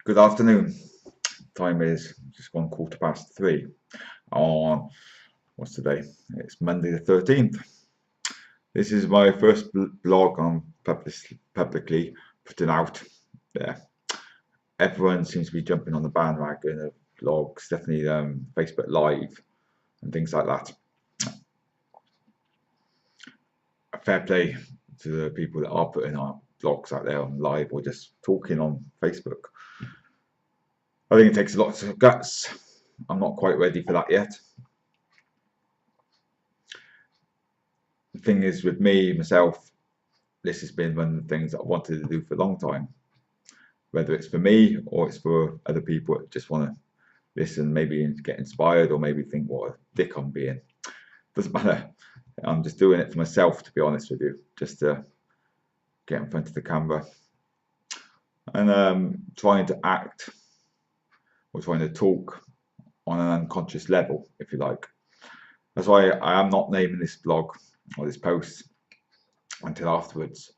Good afternoon. Time is just 3:15 on, what's today? It's Monday the 13th. This is my first blog I'm publicly putting out there. Everyone seems to be jumping on the bandwagon of blogs, definitely Facebook Live and things like that. Fair play to the people that are putting our blogs out there on live or just talking on Facebook. I think it takes lots of guts. I'm not quite ready for that yet. The thing is, with myself, this has been one of the things that I wanted to do for a long time. Whether it's for me or it's for other people that just want to listen, maybe get inspired, or maybe think what a dick I'm being. Doesn't matter. I'm just doing it for myself, to be honest with you, just to get in front of the camera and trying to act or trying to talk on an unconscious level, if you like. That's why I am not naming this blog or this post until afterwards.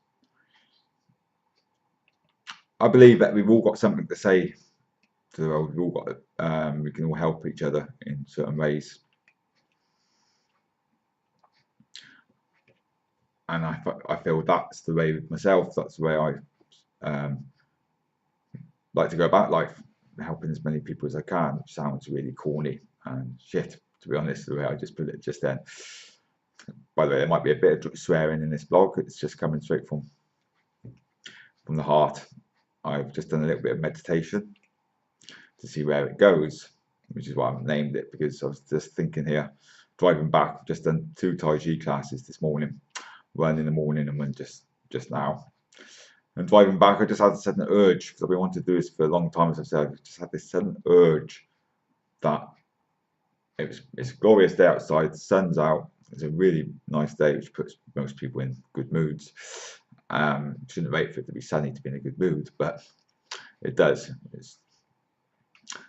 I believe that we've all got something to say to the world. We've all got we can all help each other in certain ways, and I feel that's the way with myself. That's the way I like to go about life, helping as many people as I can. Which sounds really corny and shit, to be honest, the way I just put it just then. By the way, there might be a bit of swearing in this blog. It's just coming straight from the heart. I've just done a little bit of meditation to see where it goes, which is why I've named it, because I was just thinking here, driving back. I've just done 2 Tai Chi classes this morning, one in the morning and one just now. And driving back, I just had a sudden urge, because I've been wanting to do this for a long time, as I've said. I just had this sudden urge that it's a glorious day outside, the sun's out, it's a really nice day, which puts most people in good moods. Shouldn't wait for it to be sunny to be in a good mood, but it does.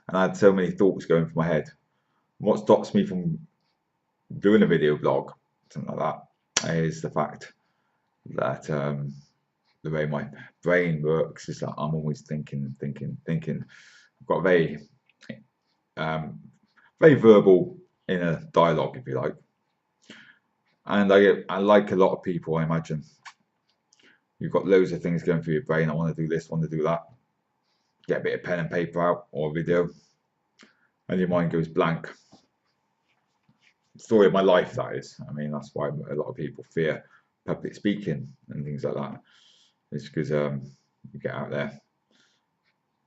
And I had so many thoughts going through my head. What stops me from doing a video blog, something like that, is the fact that the way my brain works is that I'm always thinking. I've got a very verbal inner dialogue, if you like. And I like a lot of people, I imagine. You've got loads of things going through your brain. I want to do this, I want to do that. Get a bit of pen and paper out, or a video, and your mind goes blank. Story of my life, that is. I mean, that's why a lot of people fear public speaking and things like that. It's because you get out there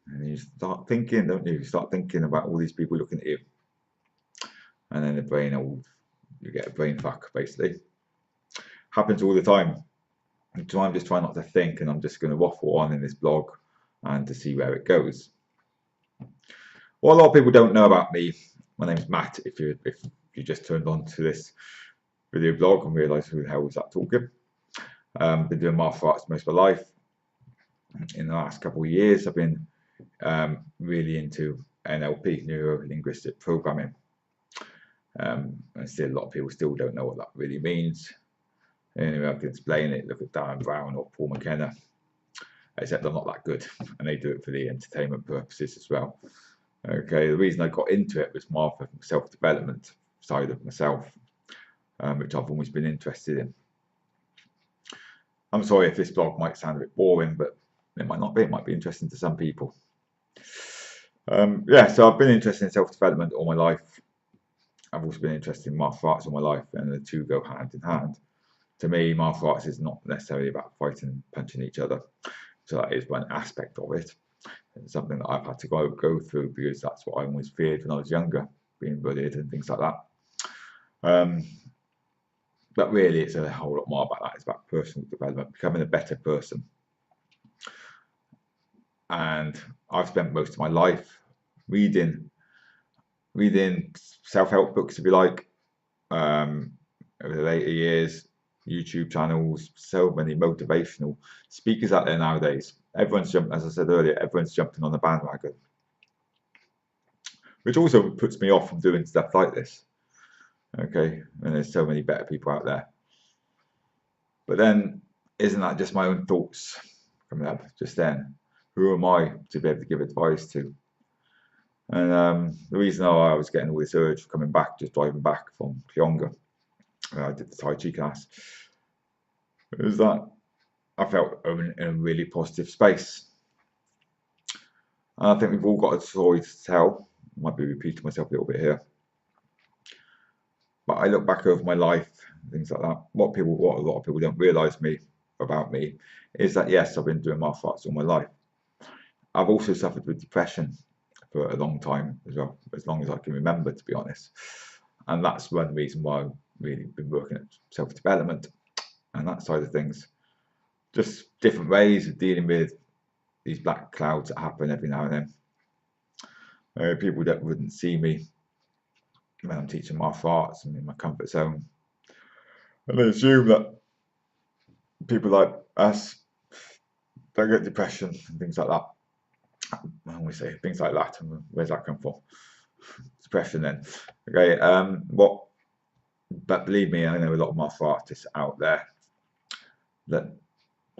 and you start thinking, don't you? You start thinking about all these people looking at you, and then the brain, you get a brain fuck, basically. Happens all the time. So I'm just trying not to think, and I'm just going to waffle on in this blog and to see where it goes. What a lot of people don't know about me, my name's Matt. If you just turned on to this video blog and realised who the hell was that talking. Been doing martial arts most of my life. In the last couple of years, I've been really into NLP, neuro-linguistic programming. And still, a lot of people still don't know what that really means. Anyway, I can explain it. Look at Dan Brown or Paul McKenna. Except I'm not that good, and they do it for the entertainment purposes as well. Okay, the reason I got into it was more for self-development side of myself, which I've always been interested in. I'm sorry if this blog might sound a bit boring, but it might not be. It might be interesting to some people. Yeah, so I've been interested in self-development all my life. I've also been interested in martial arts all my life, and the two go hand in hand. To me, martial arts is not necessarily about fighting and punching each other. So that is one aspect of it. It's something that I've had to go through, because that's what I always feared when I was younger, being bullied and things like that. But really, it's a whole lot more about that. It's about personal development, becoming a better person. And I've spent most of my life reading self-help books, if you like, over the later years. YouTube channels, so many motivational speakers out there nowadays. Everyone's jumping, as I said earlier, everyone's jumping on the bandwagon, which also puts me off from doing stuff like this. Okay, and there's so many better people out there. But then, isn't that just my own thoughts coming up just then? who am I to be able to give advice to? And the reason I was getting all this urge coming back, just driving back from Kyonga, where I did the Tai Chi class, was that I felt in a really positive space. And I think we've all got a story to tell. I might be repeating myself a little bit here. But I look back over my life, things like that. What a lot of people don't realise about me is that yes, I've been doing martial arts all my life. I've also suffered with depression for a long time as well, as long as I can remember, to be honest. And that's one reason why I've really been working at self-development and that side of things. Just different ways of dealing with these black clouds that happen every now and then. People that wouldn't see me when I'm teaching martial arts and in my comfort zone, and they assume that people like us don't get depression and things like that. I always say things like that, and where's that come from? Depression, then. Okay, but believe me, I know a lot of martial artists out there that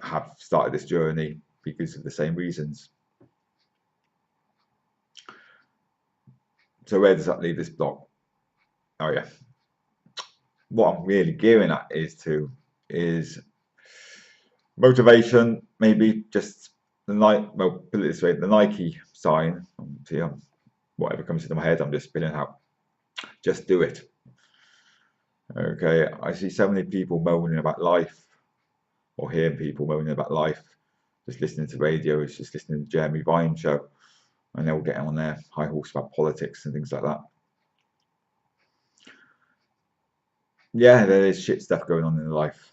have started this journey because of the same reasons. So where does that leave this blog? Oh yeah, what I'm really gearing at is motivation, maybe just the put it this way, the Nike sign. See, whatever comes into my head, I'm just spilling out. Just do it. Okay, I see so many people moaning about life, or hearing people moaning about life, just listening to radio, just listening to Jeremy Vine show, and they're all getting on their high horse about politics and things like that. Yeah, there is shit stuff going on in life.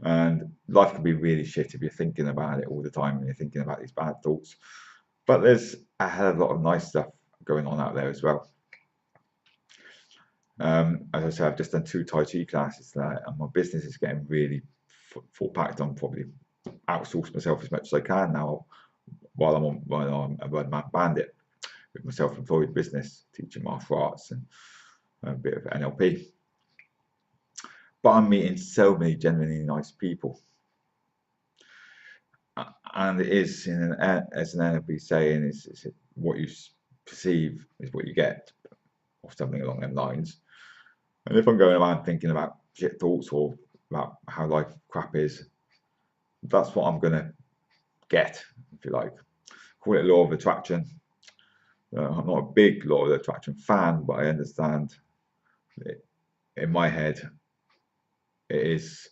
And life can be really shit if you're thinking about it all the time and you're thinking about these bad thoughts. But there's a hell of a lot of nice stuff going on out there as well. As I said, I've just done 2 Tai Chi classes tonight, and my business is getting really full packed. I'm probably outsource myself as much as I can now while I'm a one-man bandit with my self-employed business, teaching martial arts and a bit of NLP. But I'm meeting so many genuinely nice people. And it is, as an NLP saying, is what you perceive is what you get, or something along them lines. And if I'm going around thinking about shit thoughts or about how life crap is, that's what I'm going to get, if you like. Call it law of attraction. I'm not a big law of attraction fan, but I understand it, in my head, it is,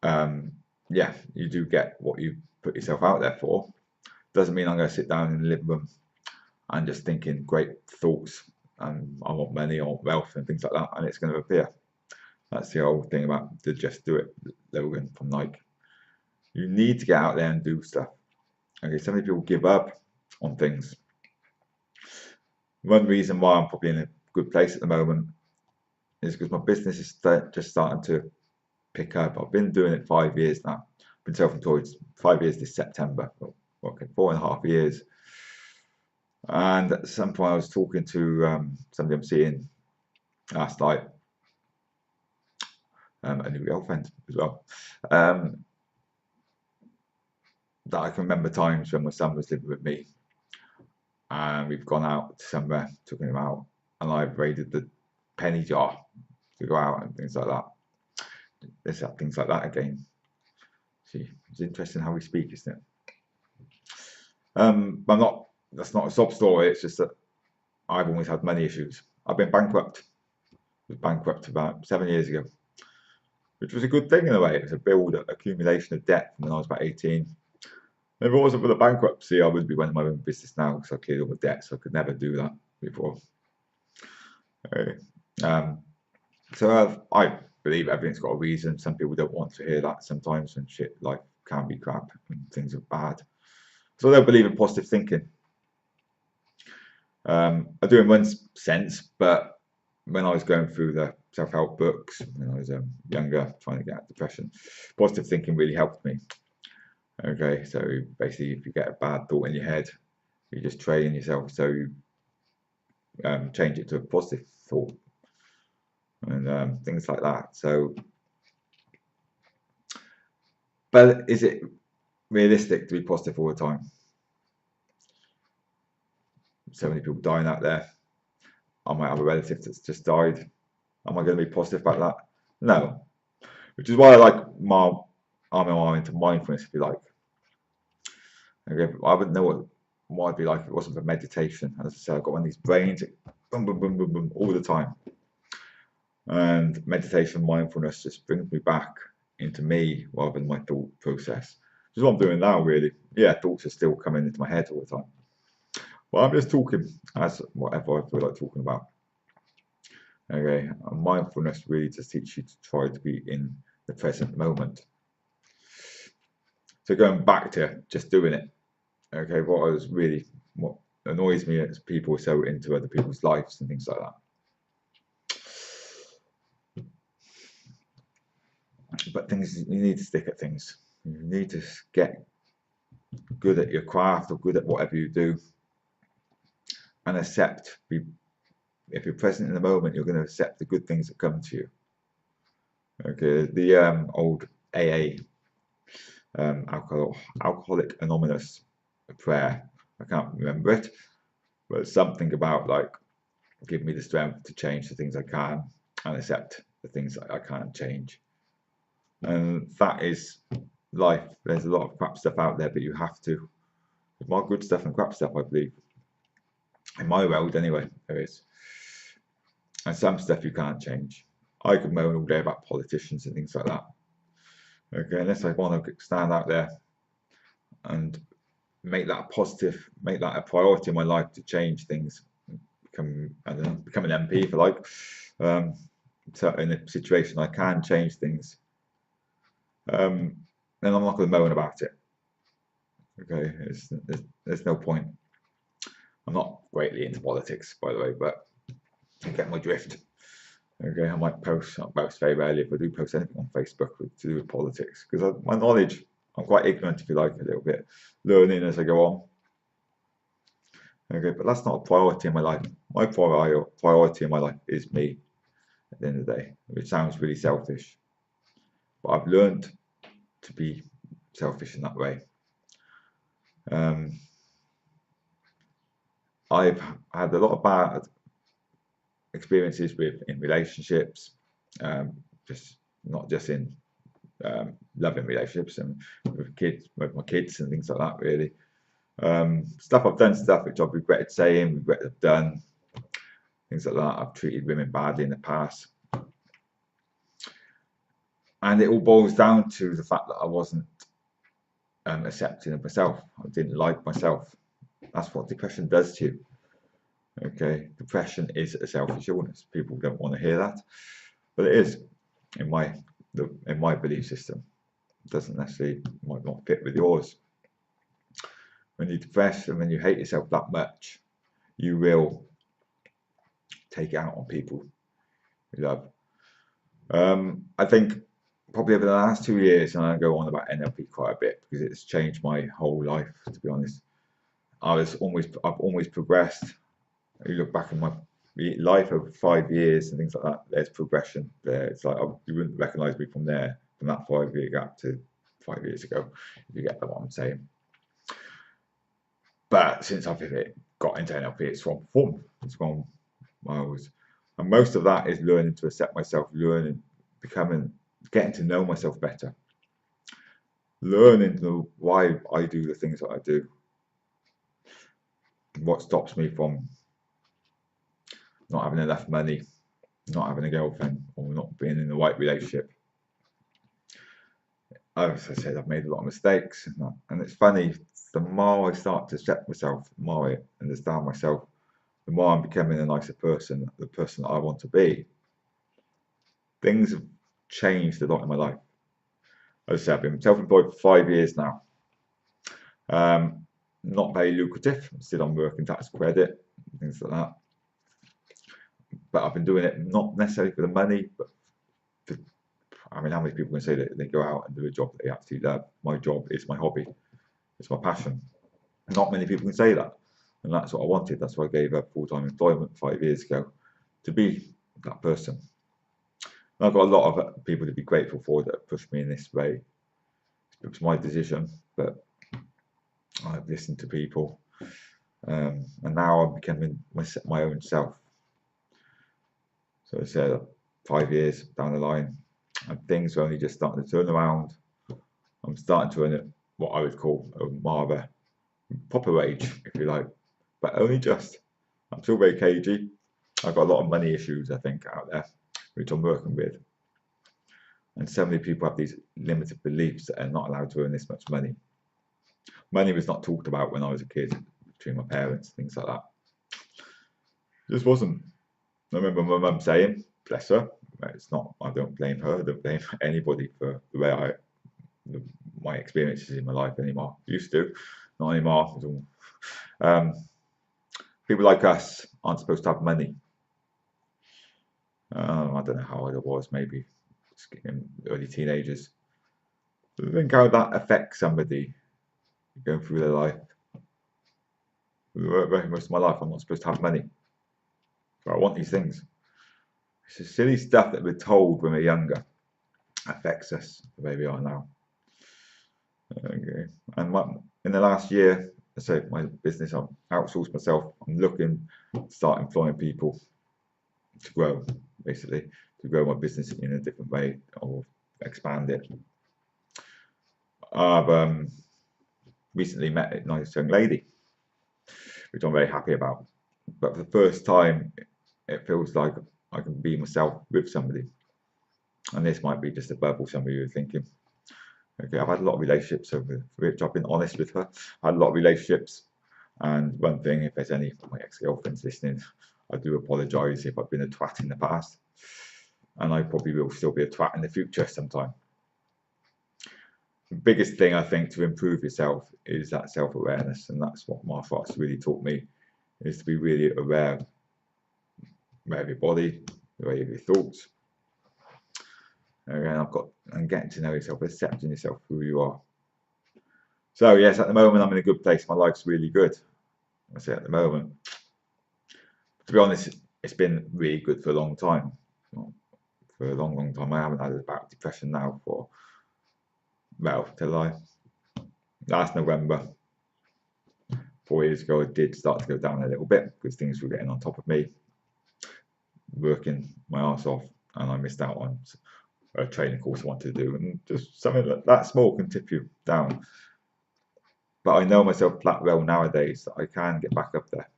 yeah, you do get what you put yourself out there for. Doesn't mean I'm going to sit down in the living room and just thinking great thoughts and I want money, I want wealth and things like that, and it's going to appear. That's the whole thing about the just do it slogan from Nike. You need to get out there and do stuff. Okay, so many people give up on things. One reason why I'm probably in a good place at the moment is because my business is just starting to pick up. I've been doing it 5 years now. I've been self-employed 5 years this September. Okay, 4.5 years. And at some point I was talking to somebody I'm seeing last night, a new girlfriend as well, that I can remember times when my son was living with me and we've gone out somewhere, took him out, and I've raided the penny jar to go out and things like that. There's things like that again. See, it's interesting how we speak, isn't it? That's not a sob story, it's just that I've always had money issues. I've been bankrupt. I was bankrupt about 7 years ago, which was a good thing in a way. It was a accumulation of debt when I was about 18. If it wasn't for the bankruptcy, I would be running my own business now because I cleared all the debt, so I could never do that before. So I believe everything's got a reason. Some people don't want to hear that sometimes, and shit life can be crap and things are bad. So they'll believe in positive thinking. I do in one sense, but when I was going through the self-help books when I was younger, trying to get out of depression, positive thinking really helped me. Okay, so basically if you get a bad thought in your head, you just train yourself so you change it to a positive thought and things like that. So, but is it realistic to be positive all the time. So many people dying out there. I might have a relative that's just died. Am I going to be positive about that? No. Which is why I like I'm into mindfulness, if you like. Okay, I wouldn't know what I'd be like if it wasn't for meditation. As I said, I've got one of these brains, boom, boom, boom, boom, boom, all the time. And meditation, mindfulness just brings me back into me rather than my thought process. Which is what I'm doing now, really. Yeah, thoughts are still coming into my head all the time. Well, I'm just talking as whatever I feel like talking about. Okay, and mindfulness really just teaches you to try to be in the present moment. So going back to just doing it. Okay, what annoys me is people are so into other people's lives and things like that. But things, you need to stick at things. You need to get good at your craft or good at whatever you do, and accept. If you're present in the moment, you're going to accept the good things that come to you. Okay, the old AA, Alcoholic Anonymous prayer. I can't remember it, but it's something about like, give me the strength to change the things I can and accept the things that I can't change. And that is life. There's a lot of crap stuff out there, but you have to. There's more good stuff and crap stuff, I believe. In my world, anyway, there is. And some stuff you can't change. I could moan all day about politicians and things like that. Okay, unless I want to stand out there and make that a positive, make that a priority in my life to change things, become an MP if I like. So in a situation I can change things, then I'm not going to moan about it. Okay, there's no point. I'm not greatly into politics, by the way, but you get my drift. Okay, I might post very rarely, if I do post anything on Facebook to do with politics, because my knowledge, I'm quite ignorant, if you like, a little bit, learning as I go on. Okay, but that's not a priority in my life. My priority in my life is me, at the end of the day, which sounds really selfish, but I've learned to be selfish in that way. I've had a lot of bad experiences in relationships, not just in loving relationships and with my kids and things like that, really. Stuff I've done, stuff which I've regretted saying, regretted I've done, things like that. I've treated women badly in the past, and it all boils down to the fact that I wasn't accepting of myself. I didn't like myself. That's what depression does to you. Okay, depression is a selfish illness. People don't want to hear that, but it is in my belief system. It doesn't necessarily, might not fit with yours. When you're depressed and when you hate yourself that much, you will take it out on people you love. I think probably over the last 2 years, and I go on about NLP quite a bit because it's changed my whole life, to be honest. I've always progressed. You look back in my life over 5 years and things like that, there's progression there. It's like you wouldn't recognise me from that 5-year gap to 5 years ago, if you get what I'm saying. But since I've got into NLP, it's from fun. It's from miles. And most of that is learning to accept myself, getting to know myself better, learning to know why I do the things that I do, what stops me from not having enough money, not having a girlfriend, or not being in the right relationship. As I said, I've made a lot of mistakes, and it's funny, the more I start to accept myself, the more I understand myself, the more I'm becoming a nicer person, the person that I want to be. Things have changed a lot in my life. As I said, I've been self-employed for 5 years now. Not very lucrative, I'm still on working tax credit, things like that. But I've been doing it not necessarily for the money, but how many people can say that they go out and do a job that they absolutely love? My job is my hobby, it's my passion. Not many people can say that, and that's what I wanted. That's why I gave up full-time employment 5 years ago, to be that person. And I've got a lot of people to be grateful for that have pushed me in this way, it was my decision, but I've listened to people, and now I'm becoming my own self. So I said 5 years down the line, and things are only just starting to turn around. I'm starting to earn what I would call a rather proper age, if you like, but only just. I'm still very cagey. I've got a lot of money issues, I think, out there, which I'm working with. And so many people have these limited beliefs that are not allowed to earn this much money. Money was not talked about when I was a kid between my parents, things like that. It just wasn't. I remember my mum saying, bless her, it's not, I don't blame her, I don't blame anybody for the way my experiences in my life anymore. Used to, not anymore. People like us aren't supposed to have money. I don't know how old I was, maybe early teenagers. I think how that affects somebody going through their life. Most of my life, I'm not supposed to have money, but I want these things. It's the silly stuff that we're told when we're younger affects us the way we are now. Okay. And in the last year, so my business, I've outsourced myself. I'm looking to start employing people to grow, basically, to grow my business in a different way or expand it. I've recently met a nice young lady, which I'm very happy about. But for the first time, it feels like I can be myself with somebody. And this might be just a bubble, some of you are thinking. Okay, I've had a lot of relationships over which I've been honest with her. I had a lot of relationships. And one thing, if there's any of my ex-girlfriends listening, I do apologise if I've been a twat in the past. And I probably will still be a twat in the future sometime. The biggest thing I think to improve yourself is that self-awareness, and that's what martial arts really taught me, is to be really aware of your body, aware of your thoughts, and getting to know yourself, accepting yourself for who you are. So yes, at the moment I'm in a good place. My life's really good. I say at the moment. To be honest, it's been really good for a long time. For a long, long time. I haven't had a bout of depression now for, well, till last November, 4 years ago, I did start to go down a little bit because things were getting on top of me, working my arse off, and I missed out on a training course I wanted to do, and just something like that small can tip you down. But I know myself that well nowadays that I can get back up there.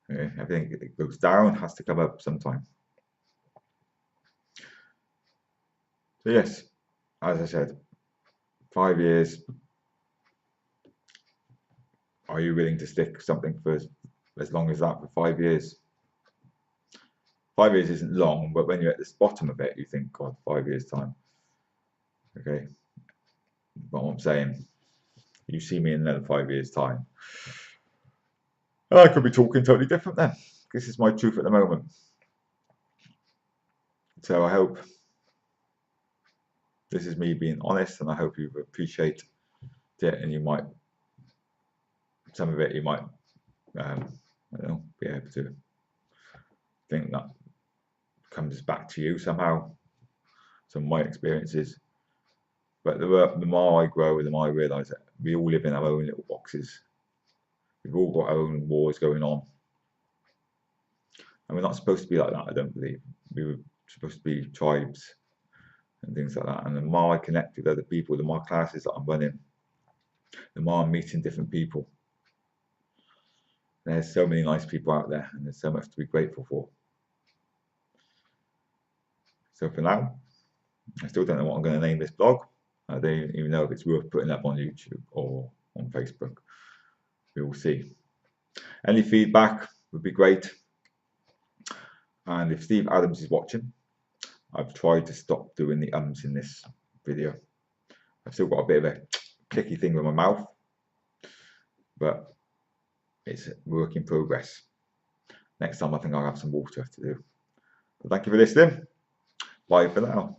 Everything that goes down has to come up sometime. So yes, as I said, 5 years. Are you willing to stick something for as long as that for 5 years? 5 years isn't long, but when you're at the bottom of it, you think, God, 5 years time. Okay. But what I'm saying, you see me in another 5 years time, I could be talking totally different then. This is my truth at the moment. So I hope this is me being honest, and I hope you appreciate it, and you might, some of it you might, I don't know, be able to think that comes back to you somehow, some of my experiences. But the more I grow, the more I realise that we all live in our own little boxes. We've all got our own wars going on. And we're not supposed to be like that, I don't believe. We were supposed to be tribes and things like that. And the more I connect with other people, the more classes that I'm running, the more I'm meeting different people. There's so many nice people out there, and there's so much to be grateful for. So for now, I still don't know what I'm going to name this blog. I don't even know if it's worth putting up on YouTube or on Facebook. We will see. Any feedback would be great. And if Steve Adams is watching, I've tried to stop doing the ums in this video. I've still got a bit of a clicky thing with my mouth, but it's a work in progress. Next time I think I'll have some water to do. But thank you for listening. Bye for now.